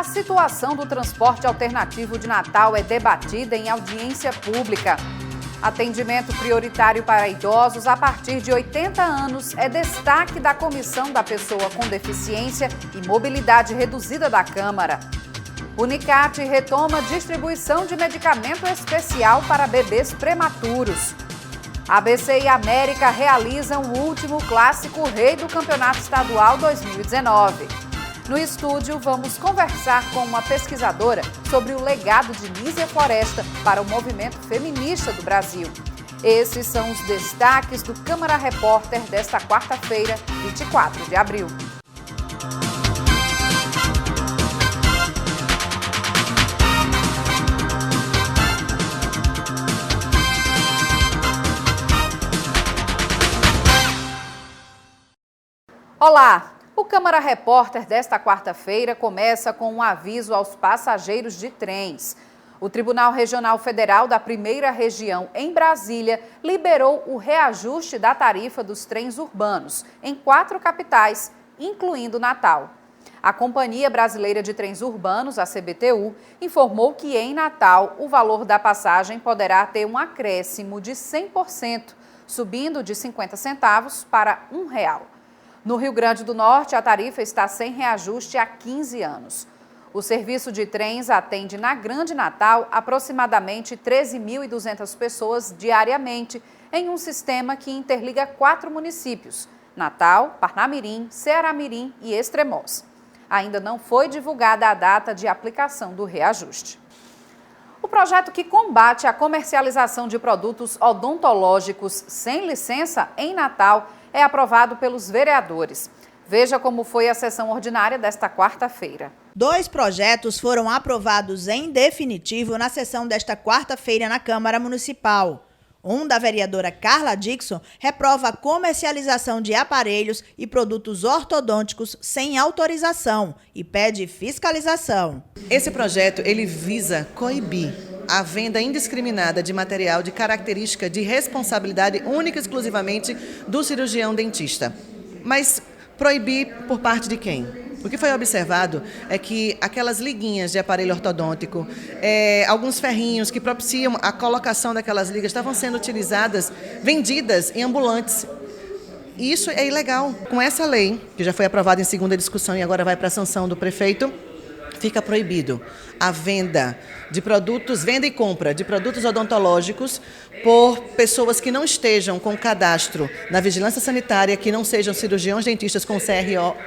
situação do transporte alternativo de Natal é debatida em audiência pública. Atendimento prioritário para idosos a partir de 80 anos é destaque da Comissão da Pessoa com Deficiência e Mobilidade Reduzida da Câmara. Unicap retoma distribuição de medicamento especial para bebês prematuros. ABC e América realizam o último clássico Rei do Campeonato Estadual 2019. No estúdio, vamos conversar com uma pesquisadora sobre o legado de Nísia Floresta para o movimento feminista do Brasil. Esses são os destaques do Câmara Repórter desta quarta-feira, 24 de abril. Olá! O Câmara Repórter desta quarta-feira começa com um aviso aos passageiros de trens. O Tribunal Regional Federal da Primeira Região, em Brasília, liberou o reajuste da tarifa dos trens urbanos em 4 capitais, incluindo Natal. A Companhia Brasileira de Trens Urbanos, a CBTU, informou que em Natal o valor da passagem poderá ter um acréscimo de 100%, subindo de 50 centavos para R$1. No Rio Grande do Norte, a tarifa está sem reajuste há 15 anos. O serviço de trens atende na Grande Natal aproximadamente 13.200 pessoas diariamente, em um sistema que interliga 4 municípios: Natal, Parnamirim, Ceará-Mirim e Extremoz. Ainda não foi divulgada a data de aplicação do reajuste. O projeto que combate a comercialização de produtos odontológicos sem licença em Natal é aprovado pelos vereadores. Veja como foi a sessão ordinária desta quarta-feira. 2 projetos foram aprovados em definitivo na sessão desta quarta-feira na Câmara Municipal. Um da vereadora Carla Dixon reprova a comercialização de aparelhos e produtos ortodônticos sem autorização e pede fiscalização. Esse projeto ele visa coibir a venda indiscriminada de material de característica de responsabilidade única e exclusivamente do cirurgião dentista. Mas proibir por parte de quem? O que foi observado é que aquelas liguinhas de aparelho ortodôntico, alguns ferrinhos que propiciam a colocação daquelas ligas estavam sendo utilizadas, vendidas em ambulantes. E isso é ilegal. Com essa lei, que já foi aprovada em segunda discussão e agora vai para a sanção do prefeito, fica proibido a venda de produtos, venda e compra de produtos odontológicos por pessoas que não estejam com cadastro na vigilância sanitária, que não sejam cirurgiões dentistas com o CRO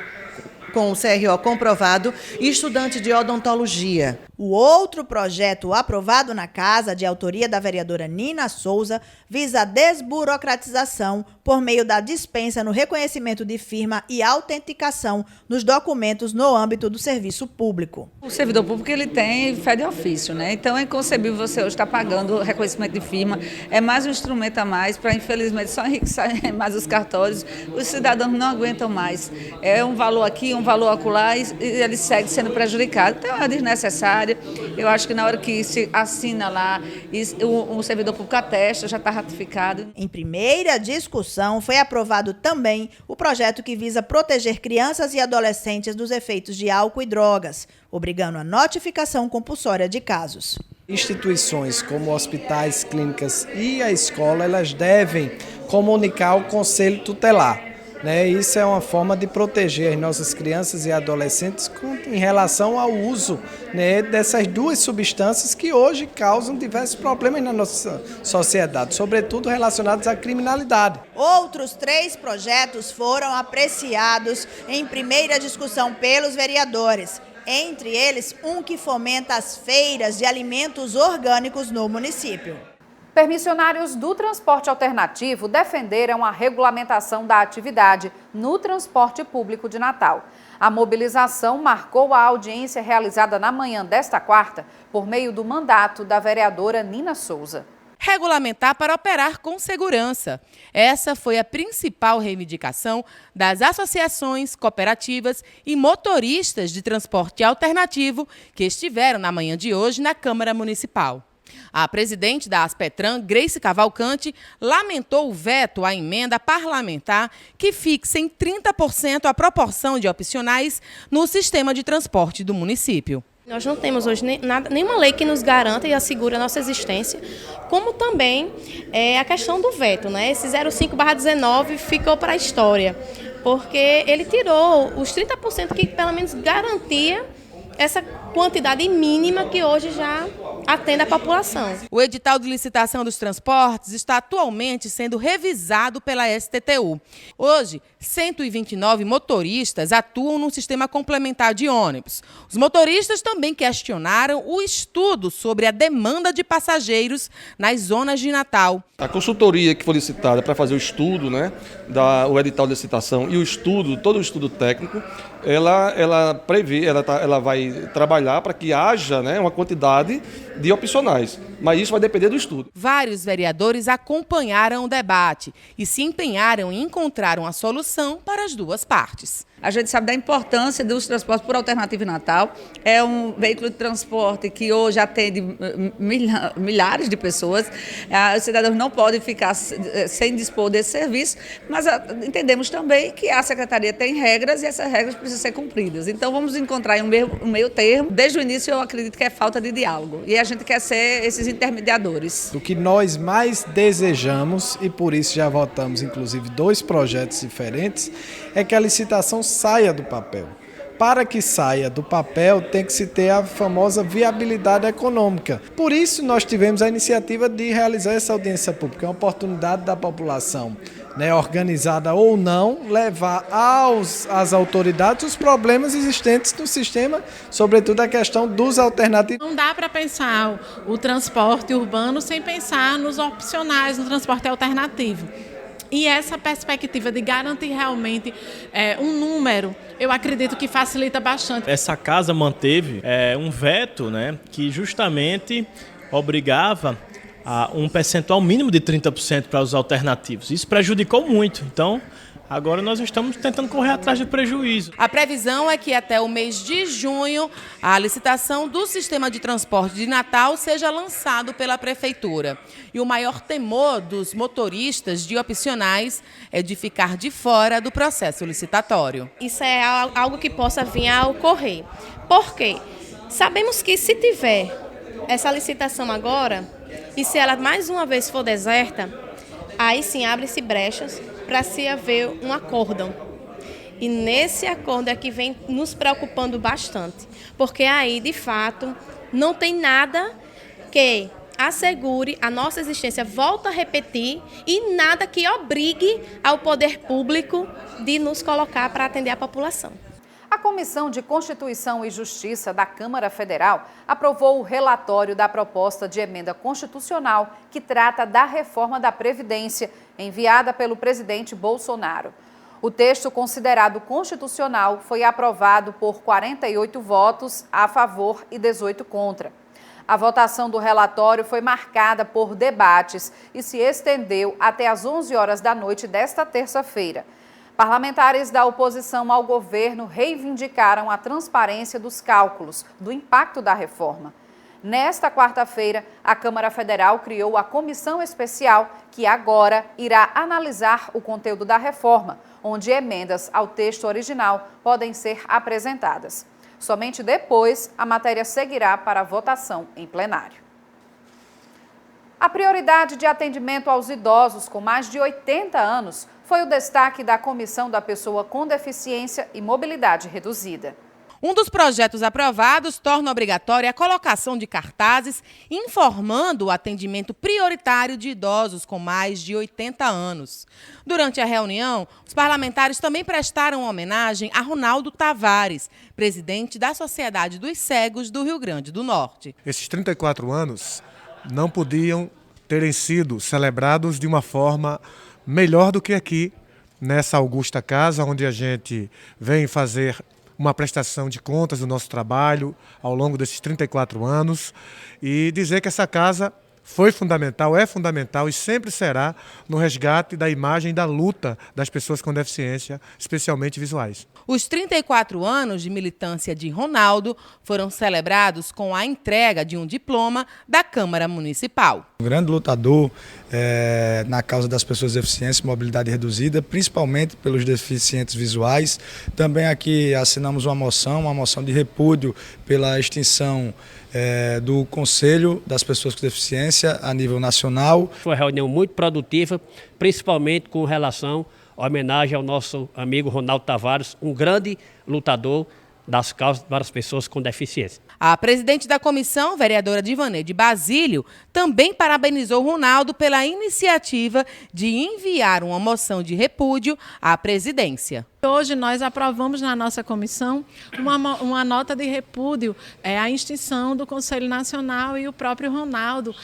comprovado e estudante de odontologia. O outro projeto aprovado na Casa, de autoria da vereadora Nina Souza, visa a desburocratização por meio da dispensa no reconhecimento de firma e autenticação nos documentos no âmbito do serviço público. O servidor público ele tem fé de ofício, né? Então é inconcebível você hoje estar pagando o reconhecimento de firma. É mais um instrumento a mais para, infelizmente, só enriquecer mais os cartórios. Os cidadãos não aguentam mais. É um valor aqui, um valor acolá e ele segue sendo prejudicado. Então é desnecessário. Eu acho que na hora que se assina lá, o servidor público atesta, já está ratificado. Em primeira discussão, foi aprovado também o projeto que visa proteger crianças e adolescentes dos efeitos de álcool e drogas, obrigando a notificação compulsória de casos. Instituições como hospitais, clínicas e a escola, elas devem comunicar ao Conselho Tutelar. Isso é uma forma de proteger as nossas crianças e adolescentes em relação ao uso dessas 2 substâncias que hoje causam diversos problemas na nossa sociedade, sobretudo relacionados à criminalidade. Outros 3 projetos foram apreciados em primeira discussão pelos vereadores. Entre eles, um que fomenta as feiras de alimentos orgânicos no município. Permissionários do transporte alternativo defenderam a regulamentação da atividade no transporte público de Natal. A mobilização marcou a audiência realizada na manhã desta quarta por meio do mandato da vereadora Nina Souza. Regulamentar para operar com segurança. Essa foi a principal reivindicação das associações, cooperativas e motoristas de transporte alternativo que estiveram na manhã de hoje na Câmara Municipal. A presidente da Aspetran, Grace Cavalcante, lamentou o veto à emenda parlamentar que fixa em 30% a proporção de opcionais no sistema de transporte do município. Nós não temos hoje nenhuma lei que nos garanta e assegure a nossa existência, como também a questão do veto, né? Esse 05/19 ficou para a história, porque ele tirou os 30% que pelo menos garantia essa quantidade mínima que hoje já atende a população. O edital de licitação dos transportes está atualmente sendo revisado pela STTU. Hoje, 129 motoristas atuam no sistema complementar de ônibus. Os motoristas também questionaram o estudo sobre a demanda de passageiros nas zonas de Natal. A consultoria que foi licitada para fazer o estudo, né, o edital de licitação e o estudo, todo o estudo técnico, ela vai trabalhar para que haja, né, uma quantidade de opcionais, mas isso vai depender do estudo. Vários vereadores acompanharam o debate e se empenharam em encontrar uma solução para as duas partes. A gente sabe da importância dos transportes por alternativa em Natal. É um veículo de transporte que hoje atende milhares de pessoas. Os cidadãos não podem ficar sem dispor desse serviço, mas entendemos também que a Secretaria tem regras e essas regras precisam ser cumpridas. Então vamos encontrar um meio termo. Desde o início eu acredito que é falta de diálogo e a gente quer ser esses intermediadores. O que nós mais desejamos, e por isso já votamos inclusive 2 projetos diferentes, é que a licitação saia do papel. Para que saia do papel, tem que se ter a famosa viabilidade econômica. Por isso, nós tivemos a iniciativa de realizar essa audiência pública, uma oportunidade da população, né, organizada ou não, levar às autoridades os problemas existentes no sistema, sobretudo a questão dos alternativos. Não dá para pensar o transporte urbano sem pensar nos opcionais, no transporte alternativo. E essa perspectiva de garantir realmente um número, eu acredito que facilita bastante. Essa casa manteve um veto, né, que justamente obrigava a um percentual mínimo de 30% para os alternativos. Isso prejudicou muito. Então, agora nós estamos tentando correr atrás do prejuízo. A previsão é que até o mês de junho a licitação do sistema de transporte de Natal seja lançado pela Prefeitura. E o maior temor dos motoristas de opcionais é de ficar de fora do processo licitatório. Isso é algo que possa vir a ocorrer. Por quê? Sabemos que se tiver essa licitação agora, e se ela mais uma vez for deserta, aí sim abre-se brechas para se haver um acórdão. E nesse acordo é que vem nos preocupando bastante, porque aí, de fato, não tem nada que assegure a nossa existência, volta a repetir, e nada que obrigue ao poder público de nos colocar para atender a população. A Comissão de Constituição e Justiça da Câmara Federal aprovou o relatório da proposta de emenda constitucional que trata da reforma da Previdência, enviada pelo presidente Bolsonaro. O texto considerado constitucional foi aprovado por 48 votos a favor e 18 contra. A votação do relatório foi marcada por debates e se estendeu até às 11 horas da noite desta terça-feira. Parlamentares da oposição ao governo reivindicaram a transparência dos cálculos do impacto da reforma. Nesta quarta-feira, a Câmara Federal criou a comissão especial que agora irá analisar o conteúdo da reforma, onde emendas ao texto original podem ser apresentadas. Somente depois, a matéria seguirá para votação em plenário. A prioridade de atendimento aos idosos com mais de 80 anos foi o destaque da Comissão da Pessoa com Deficiência e Mobilidade Reduzida. Um dos projetos aprovados torna obrigatória a colocação de cartazes informando o atendimento prioritário de idosos com mais de 80 anos. Durante a reunião, os parlamentares também prestaram homenagem a Ronaldo Tavares, presidente da Sociedade dos Cegos do Rio Grande do Norte. Esses 34 anos não podiam terem sido celebrados de uma forma melhor do que aqui, nessa augusta casa, onde a gente vem fazer uma prestação de contas do nosso trabalho ao longo desses 34 anos e dizer que essa casa foi fundamental, é fundamental e sempre será no resgate da imagem da luta das pessoas com deficiência, especialmente visuais. Os 34 anos de militância de Ronaldo foram celebrados com a entrega de um diploma da Câmara Municipal. Um grande lutador na causa das pessoas com deficiência e mobilidade reduzida, principalmente pelos deficientes visuais. Também aqui assinamos uma moção de repúdio pela extinção do Conselho das Pessoas com Deficiência a nível nacional. Foi uma reunião muito produtiva, principalmente com relação à homenagem ao nosso amigo Ronaldo Tavares, um grande lutador das causas para as pessoas com deficiência. A presidente da comissão, vereadora Divaneide Basílio, também parabenizou Ronaldo pela iniciativa de enviar uma moção de repúdio à presidência. Hoje nós aprovamos na nossa comissão uma nota de repúdio à extinção do Conselho Nacional, e o próprio Ronaldo,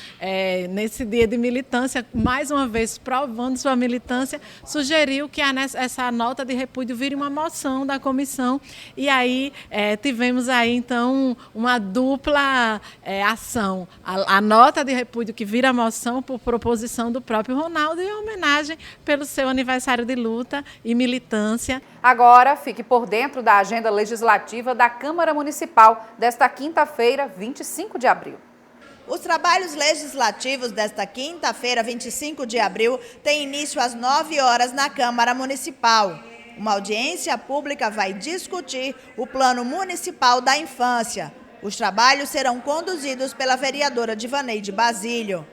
nesse dia de militância, mais uma vez provando sua militância, sugeriu que essa nota de repúdio vire uma moção da comissão, e aí tivemos aí então uma dupla ação. A nota de repúdio que vira moção por proposição do próprio Ronaldo e homenagem pelo seu aniversário de luta e militância. Agora, fique por dentro da agenda legislativa da Câmara Municipal desta quinta-feira, 25 de abril. Os trabalhos legislativos desta quinta-feira, 25 de abril, têm início às 9 horas na Câmara Municipal. Uma audiência pública vai discutir o Plano Municipal da Infância. Os trabalhos serão conduzidos pela vereadora Divaneide Basílio.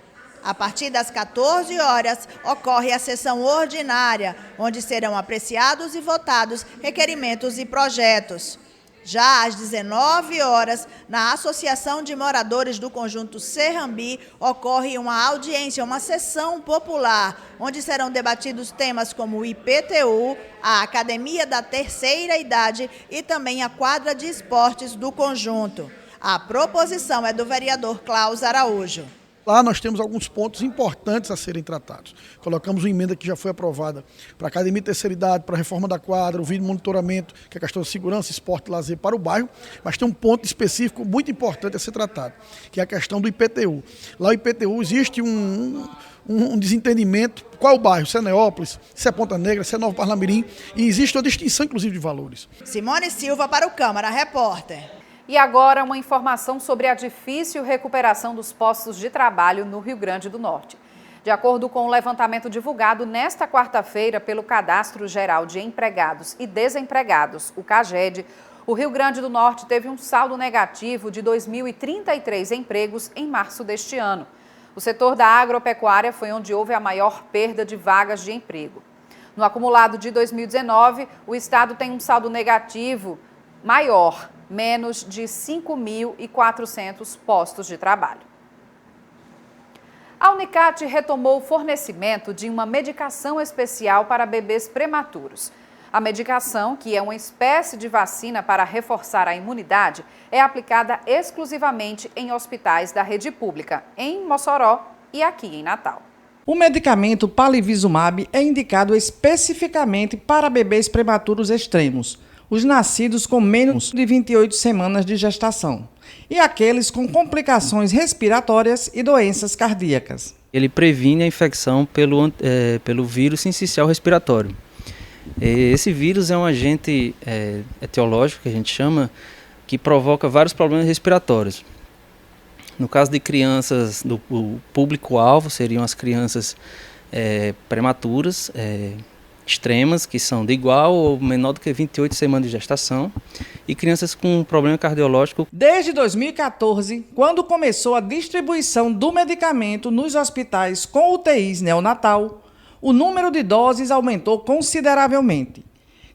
A partir das 14 horas, ocorre a sessão ordinária, onde serão apreciados e votados requerimentos e projetos. Já às 19 horas, na Associação de Moradores do Conjunto Serrambi, ocorre uma audiência, uma sessão popular, onde serão debatidos temas como o IPTU, a Academia da Terceira Idade e também a quadra de esportes do conjunto. A proposição é do vereador Klaus Araújo. Lá nós temos alguns pontos importantes a serem tratados. Colocamos uma emenda que já foi aprovada para a Academia de Terceira Idade, para a reforma da quadra, o vídeo monitoramento, que é a questão de segurança, esporte e lazer para o bairro, mas tem um ponto específico muito importante a ser tratado, que é a questão do IPTU. Lá o IPTU existe um desentendimento, qual o bairro, se é Neópolis, se é Ponta Negra, se é Novo Parnamirim, e existe uma distinção inclusive de valores. Simone Silva para o Câmara Repórter. E agora uma informação sobre a difícil recuperação dos postos de trabalho no Rio Grande do Norte. De acordo com o levantamento divulgado nesta quarta-feira pelo Cadastro Geral de Empregados e Desempregados, o CAGED, o Rio Grande do Norte teve um saldo negativo de 2.033 empregos em março deste ano. O setor da agropecuária foi onde houve a maior perda de vagas de emprego. No acumulado de 2019, o estado tem um saldo negativo maior, menos de 5.400 postos de trabalho. A Unicat retomou o fornecimento de uma medicação especial para bebês prematuros. A medicação, que é uma espécie de vacina para reforçar a imunidade, é aplicada exclusivamente em hospitais da rede pública, em Mossoró e aqui em Natal. O medicamento Palivizumab é indicado especificamente para bebês prematuros extremos, os nascidos com menos de 28 semanas de gestação, e aqueles com complicações respiratórias e doenças cardíacas. Ele previne a infecção pelo vírus sincicial respiratório. Esse vírus é um agente etiológico, que a gente chama, que provoca vários problemas respiratórios. No caso de crianças, o público-alvo seriam as crianças prematuras, extremas, que são de igual ou menor do que 28 semanas de gestação, e crianças com problema cardiológico. Desde 2014, quando começou a distribuição do medicamento nos hospitais com UTIs neonatal, o número de doses aumentou consideravelmente,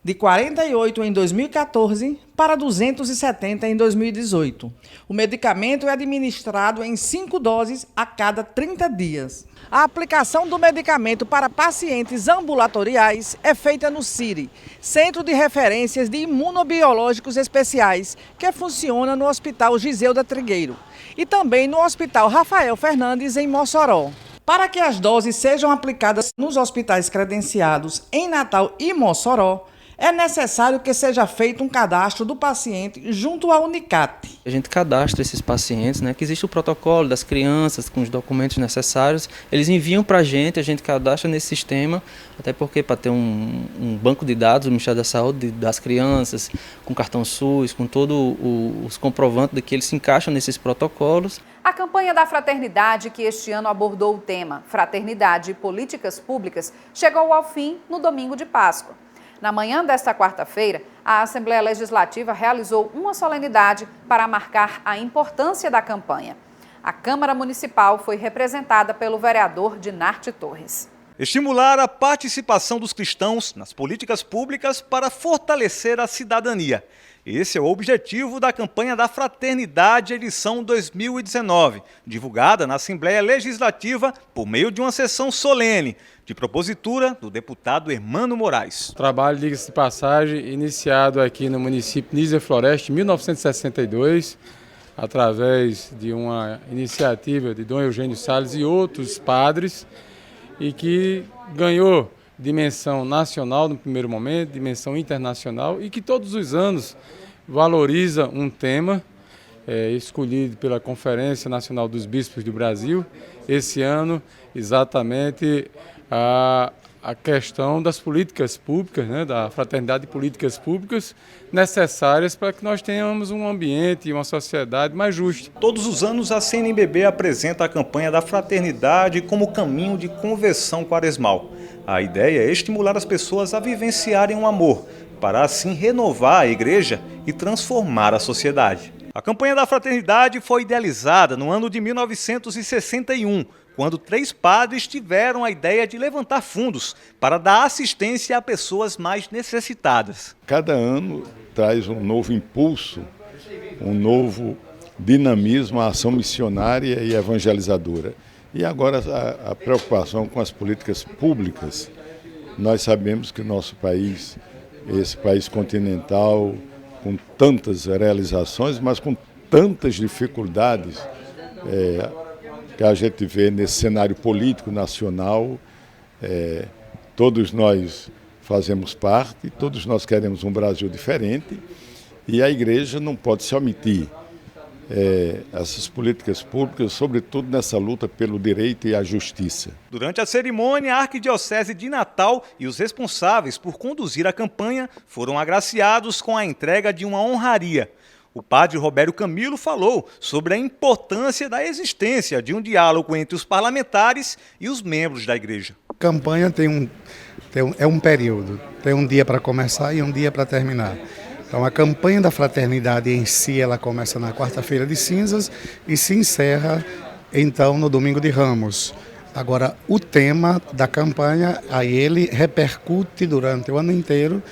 de 48 em 2014 para 270 em 2018. O medicamento é administrado em 5 doses a cada 30 dias. A aplicação do medicamento para pacientes ambulatoriais é feita no CIRI, Centro de Referências de Imunobiológicos Especiais, que funciona no Hospital Giseuda Trigueiro, e também no Hospital Rafael Fernandes, em Mossoró. Para que as doses sejam aplicadas nos hospitais credenciados em Natal e Mossoró, é necessário que seja feito um cadastro do paciente junto à Unicat. A gente cadastra esses pacientes, né, que existe o protocolo das crianças com os documentos necessários, eles enviam para a gente cadastra nesse sistema, até porque para ter um banco de dados do Ministério da Saúde das crianças, com cartão SUS, com todos os comprovantes de que eles se encaixam nesses protocolos. A campanha da Fraternidade, que este ano abordou o tema Fraternidade e Políticas Públicas, chegou ao fim no domingo de Páscoa. Na manhã desta quarta-feira, a Assembleia Legislativa realizou uma solenidade para marcar a importância da campanha. A Câmara Municipal foi representada pelo vereador Dinarte Torres. Estimular a participação dos cristãos nas políticas públicas para fortalecer a cidadania. Esse é o objetivo da campanha da Fraternidade edição 2019, divulgada na Assembleia Legislativa por meio de uma sessão solene, de propositura do deputado Hermano Moraes. Trabalho, diga-se de passagem, iniciado aqui no município de Nísia Floresta em 1962, através de uma iniciativa de Dom Eugênio Salles e outros padres, e que ganhou dimensão nacional no primeiro momento, dimensão internacional, e que todos os anos valoriza um tema escolhido pela Conferência Nacional dos Bispos do Brasil. Esse ano, exatamente a questão das políticas públicas, né, da fraternidade e políticas públicas necessárias para que nós tenhamos um ambiente e uma sociedade mais justa. Todos os anos a CNBB apresenta a campanha da fraternidade como caminho de conversão quaresmal. A ideia é estimular as pessoas a vivenciarem um amor, para assim renovar a igreja e transformar a sociedade. A campanha da fraternidade foi idealizada no ano de 1961, quando 3 padres tiveram a ideia de levantar fundos para dar assistência a pessoas mais necessitadas. Cada ano traz um novo impulso, um novo dinamismo à ação missionária e evangelizadora. E agora a preocupação com as políticas públicas. Nós sabemos que o nosso país, esse país continental, com tantas realizações, mas com tantas dificuldades que a gente vê nesse cenário político nacional, todos nós fazemos parte, todos nós queremos um Brasil diferente e a igreja não pode se omitir essas políticas públicas, sobretudo nessa luta pelo direito e a justiça. Durante a cerimônia, a Arquidiocese de Natal e os responsáveis por conduzir a campanha foram agraciados com a entrega de uma honraria. O padre Robério Camilo falou sobre a importância da existência de um diálogo entre os parlamentares e os membros da igreja. A campanha é um período, tem um dia para começar e um dia para terminar. Então a campanha da fraternidade em si, ela começa na quarta-feira de cinzas e se encerra então no domingo de Ramos. Agora o tema da campanha, aí ele repercute durante o ano inteiro,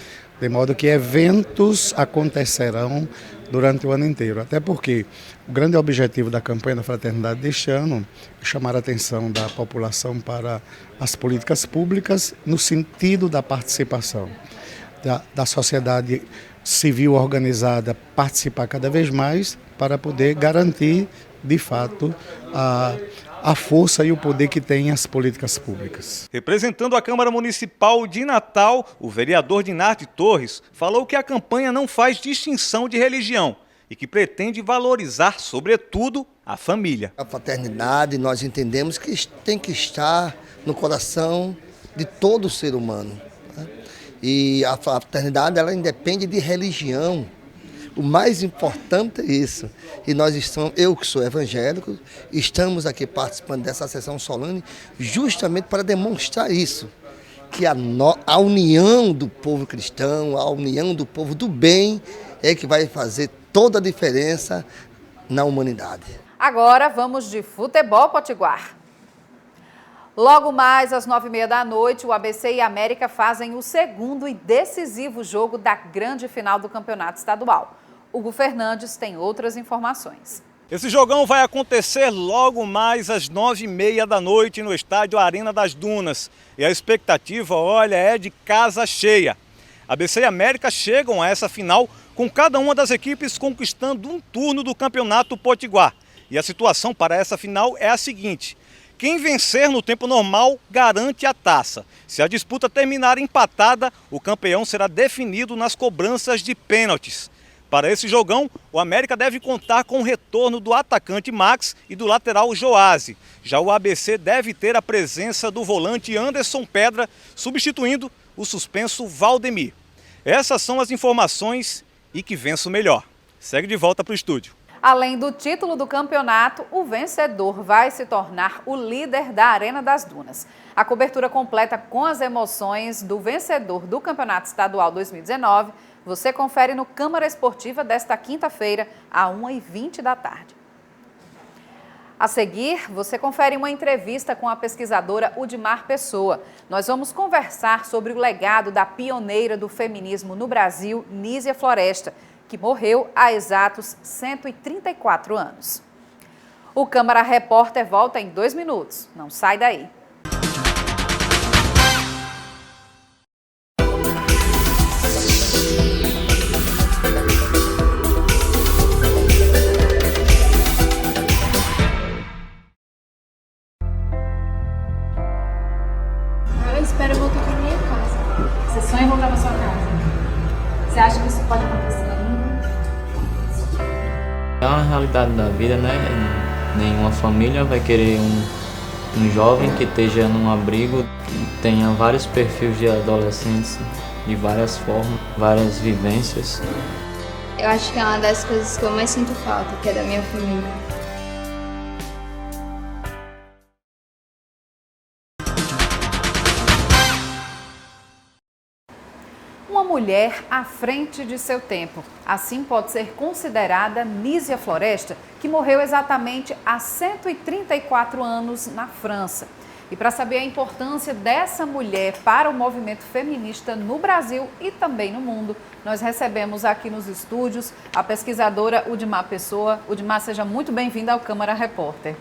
de modo que eventos acontecerão durante o ano inteiro. Até porque o grande objetivo da campanha da fraternidade deste ano é chamar a atenção da população para as políticas públicas no sentido da participação, da sociedade civil organizada participar cada vez mais para poder garantir, de fato, a força e o poder que têm as políticas públicas. Representando a Câmara Municipal de Natal, o vereador Dinarte Torres falou que a campanha não faz distinção de religião e que pretende valorizar, sobretudo, a família. A fraternidade, nós entendemos que tem que estar no coração de todo ser humano. E a fraternidade, ela independe de religião. O mais importante é isso. E nós estamos, eu que sou evangélico, estamos aqui participando dessa sessão solene justamente para demonstrar isso. Que a união do povo cristão, a união do povo do bem é que vai fazer toda a diferença na humanidade. Agora vamos de futebol potiguar. Logo mais às 9h30 da noite, o ABC e a América fazem o segundo e decisivo jogo da grande final do Campeonato Estadual. Hugo Fernandes tem outras informações. Esse jogão vai acontecer logo mais às 9h30 da noite no estádio Arena das Dunas. E a expectativa, olha, é de casa cheia. ABC e América chegam a essa final com cada uma das equipes conquistando um turno do Campeonato Potiguar. E a situação para essa final é a seguinte: Quem vencer no tempo normal garante a taça. Se a disputa terminar empatada, o campeão será definido nas cobranças de pênaltis. Para esse jogão, o América deve contar com o retorno do atacante Max e do lateral Joase. Já o ABC deve ter a presença do volante Anderson Pedra, substituindo o suspenso Valdemir. Essas são as informações e que vença o melhor. Segue de volta para o estúdio. Além do título do campeonato, o vencedor vai se tornar o líder da Arena das Dunas. A cobertura completa com as emoções do vencedor do Campeonato Estadual 2019, você confere no Câmara Esportiva desta quinta-feira, às 1h20 da tarde. A seguir, você confere uma entrevista com a pesquisadora Udimar Pessoa. Nós vamos conversar sobre o legado da pioneira do feminismo no Brasil, Nísia Floresta, que morreu há exatos 134 anos. O Câmara Repórter volta em 2 minutos. Não sai daí. Eu espero voltar para minha casa. Você sonha em voltar para sua casa? Você acha que isso pode acontecer? É uma realidade da vida, né? Nenhuma família vai querer um jovem que esteja num abrigo, que tenha vários perfis de adolescentes, de várias formas, várias vivências. Eu acho que é uma das coisas que eu mais sinto falta, que é da minha família. Uma mulher à frente de seu tempo. Assim pode ser considerada Nísia Floresta, que morreu exatamente há 134 anos na França. E para saber a importância dessa mulher para o movimento feminista no Brasil e também no mundo, nós recebemos aqui nos estúdios a pesquisadora Udimar Pessoa. Udimar, seja muito bem-vinda ao Câmara Repórter.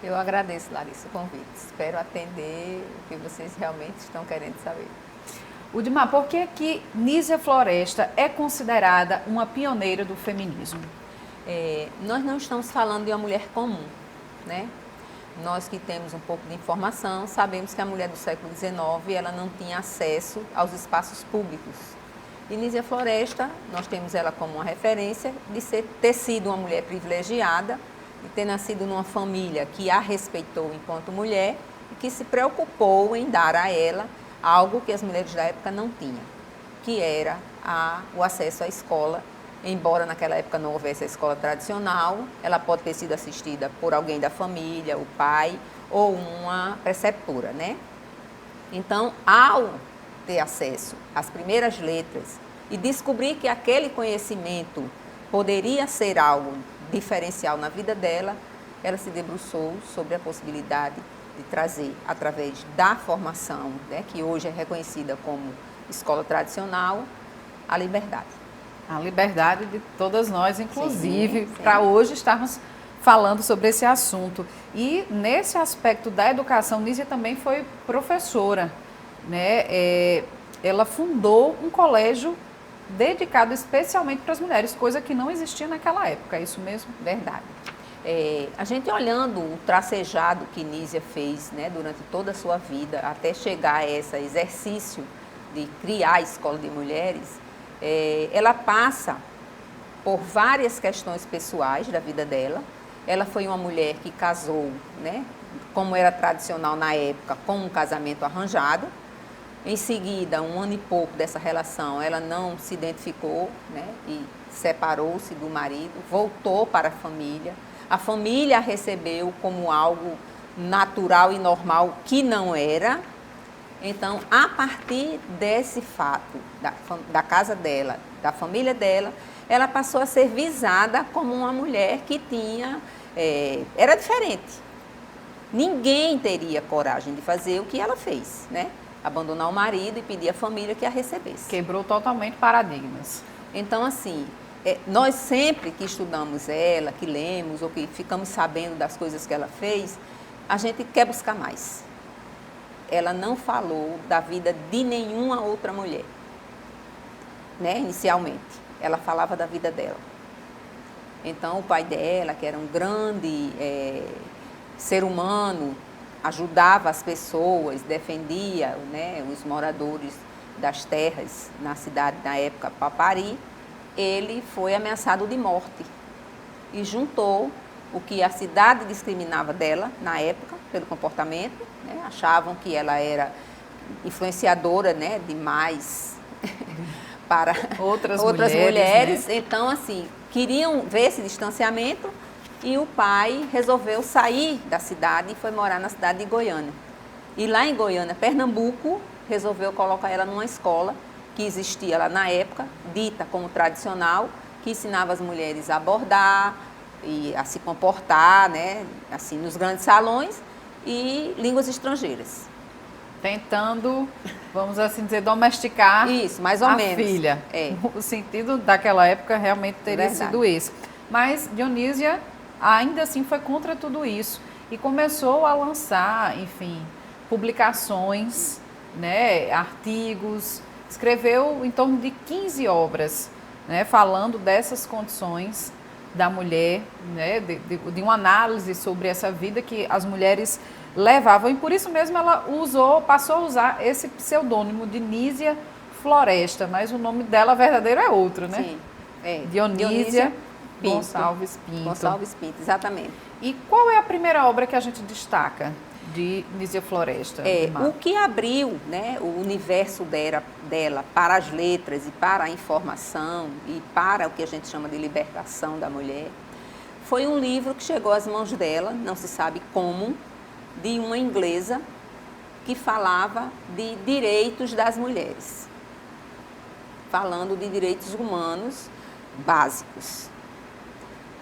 Eu agradeço, Larissa, o convite. Espero atender o que vocês realmente estão querendo saber. Udimar, por que Nísia Floresta é considerada uma pioneira do feminismo? Nós não estamos falando de uma mulher comum, né? Nós que temos um pouco de informação, sabemos que a mulher do século XIX ela não tinha acesso aos espaços públicos. E Nísia Floresta, nós temos ela como uma referência de ter sido uma mulher privilegiada, de ter nascido numa família que a respeitou enquanto mulher e que se preocupou em dar a ela algo que as mulheres da época não tinham, que era o acesso à escola. Embora naquela época não houvesse a escola tradicional, ela pode ter sido assistida por alguém da família, o pai ou uma preceptora, né? Então, ao ter acesso às primeiras letras e descobrir que aquele conhecimento poderia ser algo diferencial na vida dela, ela se debruçou sobre a possibilidade de trazer, através da formação, né, que hoje é reconhecida como escola tradicional, a liberdade. A liberdade de todas nós, inclusive, para hoje estarmos falando sobre esse assunto. E nesse aspecto da educação, Nísia também foi professora, né? Ela fundou um colégio dedicado especialmente para as mulheres, coisa que não existia naquela época, é isso mesmo? Verdade. A gente olhando o tracejado que Nísia fez, né, durante toda a sua vida, até chegar a esse exercício de criar a escola de mulheres, ela passa por várias questões pessoais da vida dela. Ela foi uma mulher que casou, né, como era tradicional na época, com um casamento arranjado. Em seguida, 1 ano e pouco dessa relação, ela não se identificou, né, e separou-se do marido, voltou para a família. A família a recebeu como algo natural e normal, que não era. Então, a partir desse fato, da casa dela, da família dela, ela passou a ser visada como uma mulher que tinha... era diferente. Ninguém teria coragem de fazer o que ela fez, né? Abandonar o marido e pedir à família que a recebesse. Quebrou totalmente paradigmas. Então, assim... nós sempre que estudamos ela, que lemos ou que ficamos sabendo das coisas que ela fez, a gente quer buscar mais. Ela não falou da vida de nenhuma outra mulher, né, inicialmente. Ela falava da vida dela. Então, o pai dela, que era um grande ser humano, ajudava as pessoas, defendia, né, os moradores das terras na cidade, na época, Papari, ele foi ameaçado de morte e juntou o que a cidade discriminava dela na época, pelo comportamento, né, achavam que ela era influenciadora, né, demais para outras mulheres. Né? Então, assim, queriam ver esse distanciamento e o pai resolveu sair da cidade e foi morar na cidade de Goiânia. E lá em Goiânia, Pernambuco, resolveu colocar ela numa escola que existia lá na época, dita como tradicional, que ensinava as mulheres a bordar e a se comportar, né, assim, nos grandes salões, e línguas estrangeiras. Tentando, vamos assim dizer, domesticar isso, mais ou menos. Filha. O sentido daquela época realmente teria sido esse. Mas Dionísia ainda assim foi contra tudo isso e começou a lançar, enfim, publicações, né, artigos, escreveu em torno de 15 obras, né, falando dessas condições da mulher, né, de uma análise sobre essa vida que as mulheres levavam. E por isso mesmo ela passou a usar esse pseudônimo de Nísia Floresta, mas o nome dela verdadeiro é outro, né? Sim, Dionísia Gonçalves Pinto. Gonçalves Pinto, exatamente. E qual é a primeira obra que a gente destaca de Nísia Floresta? O que abriu, né, o universo dela para as letras e para a informação e para o que a gente chama de libertação da mulher, foi um livro que chegou às mãos dela, não se sabe como, de uma inglesa que falava de direitos das mulheres, falando de direitos humanos básicos.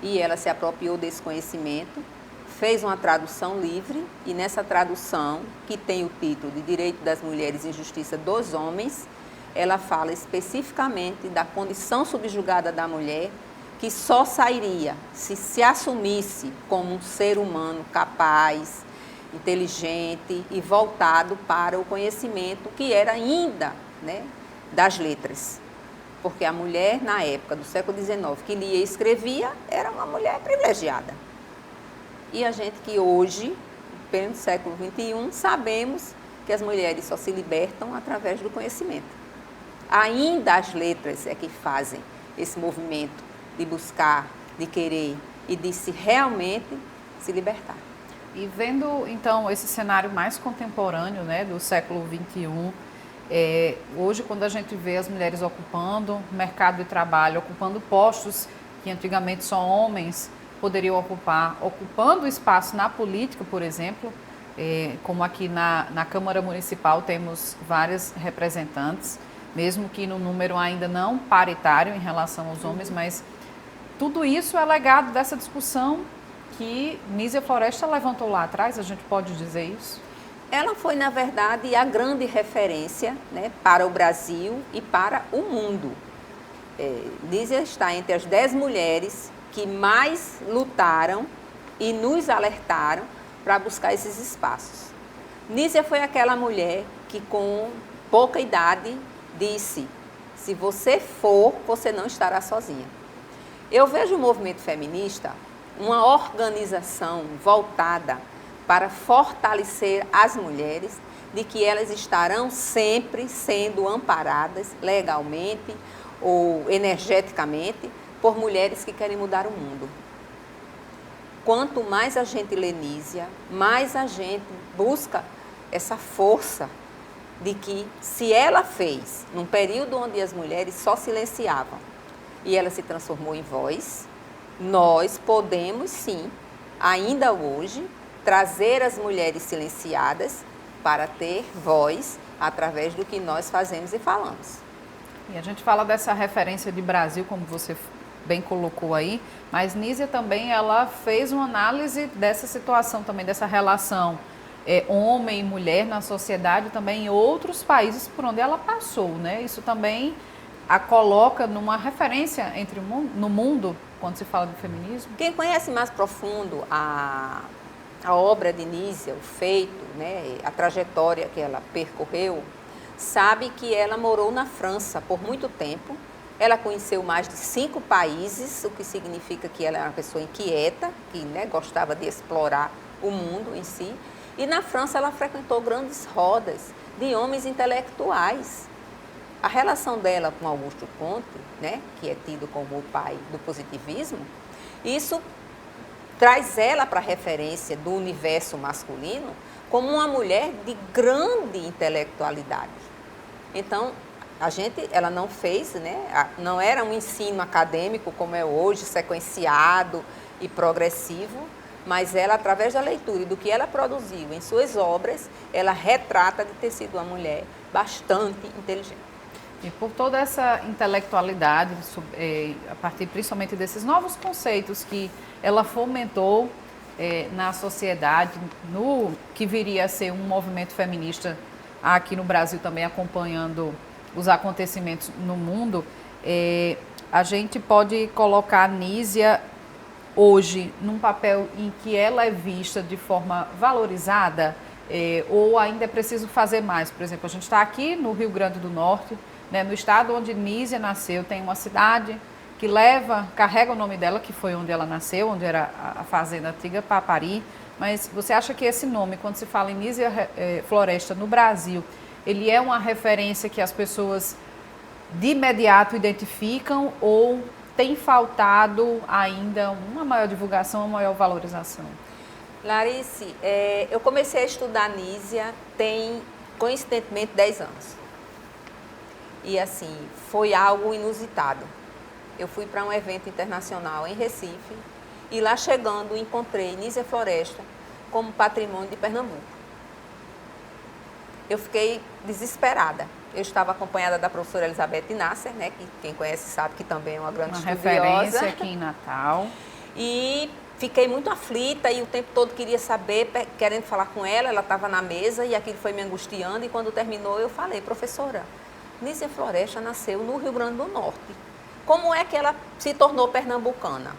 E ela se apropriou desse conhecimento, fez uma tradução livre, e nessa tradução, que tem o título de Direito das Mulheres e Justiça dos Homens, ela fala especificamente da condição subjugada da mulher, que só sairia se assumisse como um ser humano capaz, inteligente e voltado para o conhecimento que era ainda, né, das letras. Porque a mulher, na época do século XIX, que lia e escrevia, era uma mulher privilegiada. E a gente que hoje, pelo século XXI, sabemos que as mulheres só se libertam através do conhecimento. Ainda as letras é que fazem esse movimento de buscar, de querer e de realmente se libertar. E vendo, então, esse cenário mais contemporâneo, né, do século XXI, hoje, quando a gente vê as mulheres ocupando o mercado de trabalho, ocupando postos que antigamente só homens poderiam ocupar, ocupando espaço na política, por exemplo, como aqui na Câmara Municipal temos várias representantes, mesmo que no número ainda não paritário em relação aos homens, mas tudo isso é legado dessa discussão que Nísia Floresta levantou lá atrás, a gente pode dizer isso? Ela foi, na verdade, a grande referência, né, para o Brasil e para o mundo. Nísia está entre as 10 mulheres que mais lutaram e nos alertaram para buscar esses espaços. Nísia foi aquela mulher que, com pouca idade, disse: se você for, você não estará sozinha. Eu vejo o movimento feminista uma organização voltada para fortalecer as mulheres, de que elas estarão sempre sendo amparadas legalmente ou energeticamente por mulheres que querem mudar o mundo. Quanto mais a gente lê Nísia, mais a gente busca essa força de que, se ela fez, num período onde as mulheres só silenciavam, e ela se transformou em voz, nós podemos sim, ainda hoje, trazer as mulheres silenciadas para ter voz através do que nós fazemos e falamos. E a gente fala dessa referência de Brasil, como você bem colocou aí, mas Nísia também ela fez uma análise dessa situação também, dessa relação homem e mulher na sociedade, também em outros países por onde ela passou, né? Isso também a coloca numa referência no mundo, quando se fala do feminismo? Quem conhece mais profundo a obra de Nísia, o feito, né, a trajetória que ela percorreu, sabe que ela morou na França por muito tempo. Ela conheceu mais de 5 países, o que significa que ela era uma pessoa inquieta, que, né, gostava de explorar o mundo em si. E na França ela frequentou grandes rodas de homens intelectuais. A relação dela com Auguste Comte, né, que é tido como o pai do positivismo, isso traz ela para a referência do universo masculino como uma mulher de grande intelectualidade. Então, ela não fez, né, não era um ensino acadêmico como é hoje, sequenciado e progressivo, mas ela, através da leitura e do que ela produziu em suas obras, ela retrata de ter sido uma mulher bastante inteligente. E por toda essa intelectualidade, a partir principalmente desses novos conceitos que ela fomentou na sociedade, no que viria a ser um movimento feminista aqui no Brasil também, acompanhando os acontecimentos no mundo, a gente pode colocar a Nísia hoje num papel em que ela é vista de forma valorizada, ou ainda é preciso fazer mais? Por exemplo, a gente está aqui no Rio Grande do Norte, né, no estado onde Nísia nasceu, tem uma cidade que carrega o nome dela, que foi onde ela nasceu, onde era a fazenda antiga Papari. Mas você acha que esse nome, quando se fala em Nísia Floresta no Brasil, ele é uma referência que as pessoas de imediato identificam, ou tem faltado ainda uma maior divulgação, uma maior valorização? Larice, eu comecei a estudar Nísia tem, coincidentemente, 10 anos. E assim, foi algo inusitado. Eu fui para um evento internacional em Recife e lá chegando encontrei Nísia Floresta como patrimônio de Pernambuco. Eu fiquei desesperada. Eu estava acompanhada da professora Elizabeth Nasser, né, que quem conhece sabe que também é uma grande estudiosa. Uma referência aqui em Natal. E fiquei muito aflita e o tempo todo queria saber, querendo falar com ela, ela estava na mesa e aquilo foi me angustiando. E quando terminou eu falei: professora, Nísia Floresta nasceu no Rio Grande do Norte. Como é que ela se tornou pernambucana?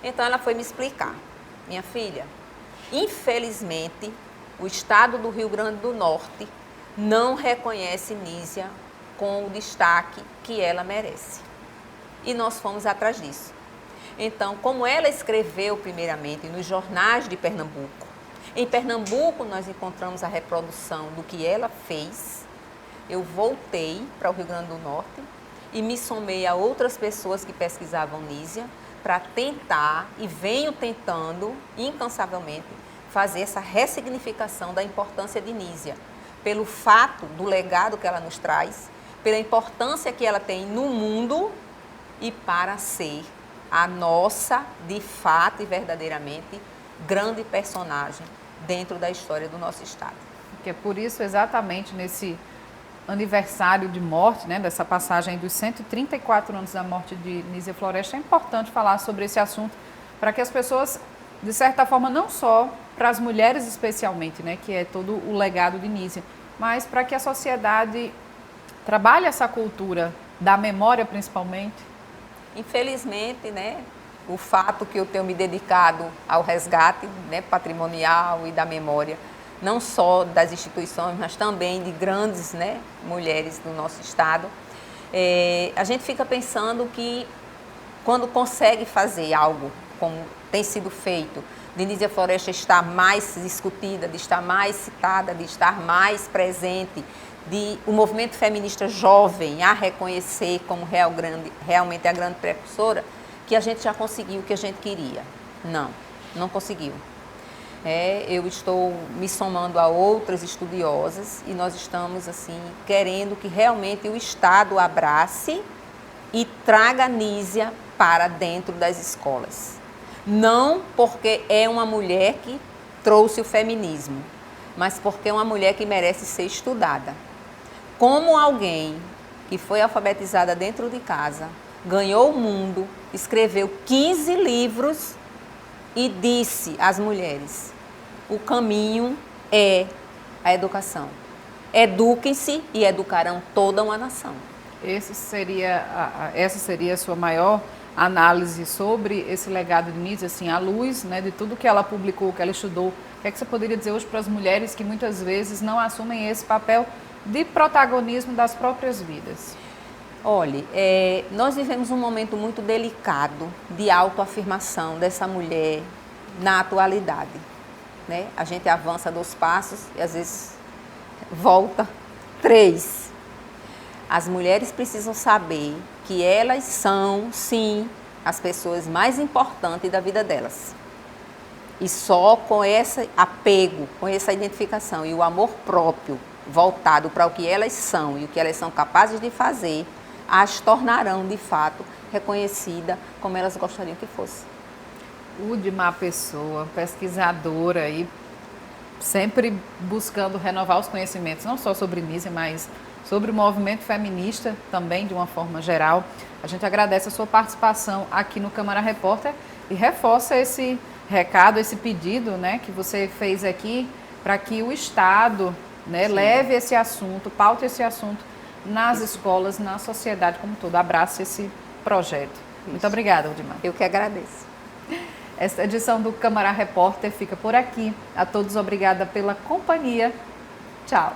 Então ela foi me explicar. Minha filha, infelizmente, o estado do Rio Grande do Norte não reconhece Nísia com o destaque que ela merece. E nós fomos atrás disso. Então, como ela escreveu primeiramente nos jornais de Pernambuco, em Pernambuco nós encontramos a reprodução do que ela fez. Eu voltei para o Rio Grande do Norte e me somei a outras pessoas que pesquisavam Nísia para tentar, e venho tentando incansavelmente, fazer essa ressignificação da importância de Nísia, pelo fato do legado que ela nos traz, pela importância que ela tem no mundo e para ser a nossa, de fato e verdadeiramente, grande personagem dentro da história do nosso estado. Que é por isso, exatamente nesse aniversário de morte, né, dessa passagem dos 134 anos da morte de Nísia Floresta, é importante falar sobre esse assunto para que as pessoas, de certa forma, não só para as mulheres especialmente, né, que é todo o legado de Nísia, mas para que a sociedade trabalhe essa cultura da memória, principalmente. Infelizmente, né, o fato que eu tenho me dedicado ao resgate, né, patrimonial e da memória, não só das instituições, mas também de grandes, né, mulheres do nosso estado, a gente fica pensando que quando consegue fazer algo como tem sido feito, de Nísia Floresta estar mais discutida, de estar mais citada, de estar mais presente, de o movimento feminista jovem a reconhecer como realmente a grande precursora, que a gente já conseguiu o que a gente queria. Não conseguiu. Eu estou me somando a outras estudiosas e nós estamos assim querendo que realmente o Estado abrace e traga Nísia para dentro das escolas. Não porque é uma mulher que trouxe o feminismo, mas porque é uma mulher que merece ser estudada. Como alguém que foi alfabetizada dentro de casa, ganhou o mundo, escreveu 15 livros e disse às mulheres: o caminho é a educação. Eduquem-se e educarão toda uma nação. Essa seria a sua maior análise sobre esse legado de Nísia, assim, à luz, né, de tudo que ela publicou, que ela estudou. O que é que você poderia dizer hoje para as mulheres que muitas vezes não assumem esse papel de protagonismo das próprias vidas? Olhe, nós vivemos um momento muito delicado de autoafirmação dessa mulher na atualidade. né? A gente avança 2 passos e às vezes volta 3. As mulheres precisam saber que elas são, sim, as pessoas mais importantes da vida delas. E só com esse apego, com essa identificação e o amor próprio voltado para o que elas são e o que elas são capazes de fazer, as tornarão, de fato, reconhecidas como elas gostariam que fosse. Udmar Pessoa, pesquisadora e sempre buscando renovar os conhecimentos, não só sobre Nízia, mas sobre o movimento feminista também, de uma forma geral. A gente agradece a sua participação aqui no Câmara Repórter e reforça esse recado, esse pedido, né, que você fez aqui para que o Estado, né, leve esse assunto, paute esse assunto nas escolas, na sociedade como um todo. Abrace esse projeto. Isso. Muito obrigada, Udmar. Eu que agradeço. Esta edição do Câmara Repórter fica por aqui. A todos, obrigada pela companhia. Tchau.